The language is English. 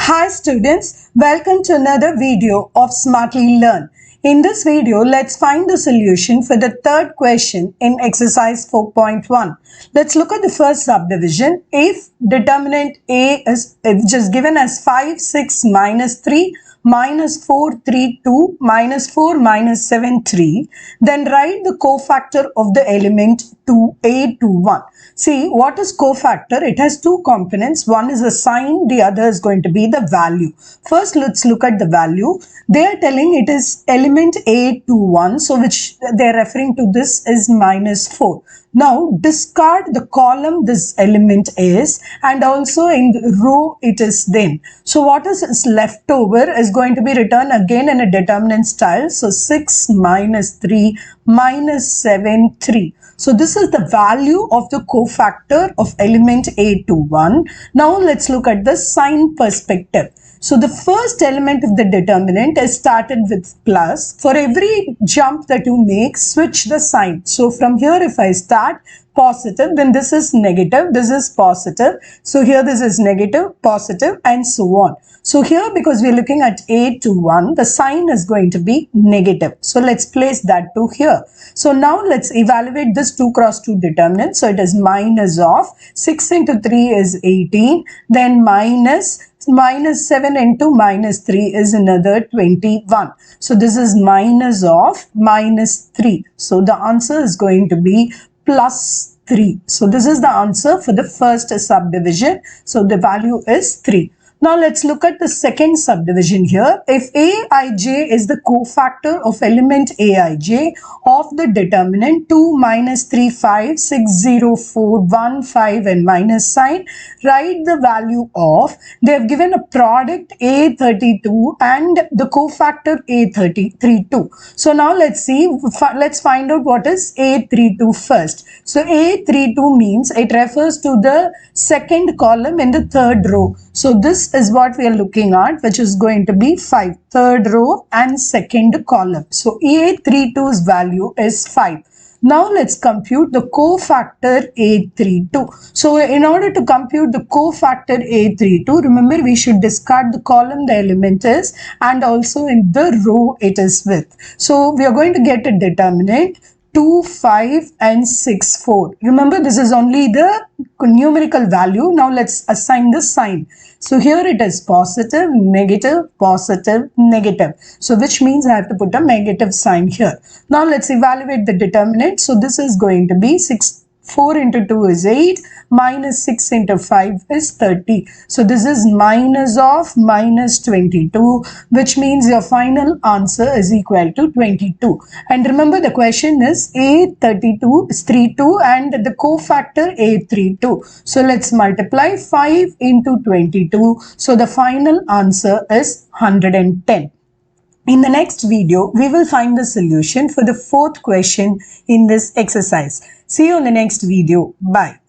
Hi students, welcome to another video of Smartly Learn. In this video, let's find the solution for the third question in exercise 4.1. Let's look at the first subdivision. If determinant A is just given as 5, 6, minus 3, minus 4, 3, 2, minus 4, minus 7, 3, then write the cofactor of the element 2A to 1. See, what is cofactor? It has two components. One is the sign, the other is going to be the value. First, let's look at the value. They are telling it is element A to 1, so which they are referring to this is minus 4. Now, discard the column this element is and also in the row it is then. So, what is left over is going to be written again in a determinant style. So, 6 minus 3 minus 7, 3. So, this is the value of the cofactor of element A to 1. Now, let's look at the sign perspective. So, the first element of the determinant is started with plus. For every jump that you make, switch the sign. So, from here if I start positive, then this is negative, this is positive. So, here this is negative, positive and so on. So, here because we are looking at A to 1, the sign is going to be negative. So, let's place that to here. So, now let's evaluate this 2 cross 2 determinant. So, it is minus of 6 into 3 is 18, then minus 7 into minus 3 is another 21. So, this is minus of minus 3. So, the answer is going to be plus 3. So, this is the answer for the first subdivision. So, the value is 3. Now, let's look at the second subdivision here. If Aij is the cofactor of element Aij of the determinant 2, minus 3, 5, 6, 0, 4, 1, 5 and minus sign, write the value of, they have given a product A32 and the cofactor A32. So, now let's see, let's find out what is A32 first. So, A32 means it refers to the second column in the third row. So, this is what we are looking at, which is going to be 5, third row and second column. So, A32's value is 5. Now, let's compute the cofactor A32. So, in order to compute the cofactor A32, remember we should discard the column the element is and also in the row it is with. So, we are going to get a determinant 2, 5 and 6, 4. Remember, this is only the numerical value. Now, let's assign the sign. So, here it is positive, negative, positive, negative. So, which means I have to put a negative sign here. Now, let's evaluate the determinant. So, this is going to be 4 into 2 is 8, minus 6 into 5 is 30. So, this is minus of minus 22, which means your final answer is equal to 22. And remember, the question is A32 is 32 and the cofactor A32. So, let's multiply 5 into 22. So, the final answer is 110. In the next video, we will find the solution for the fourth question in this exercise. See you in the next video. Bye.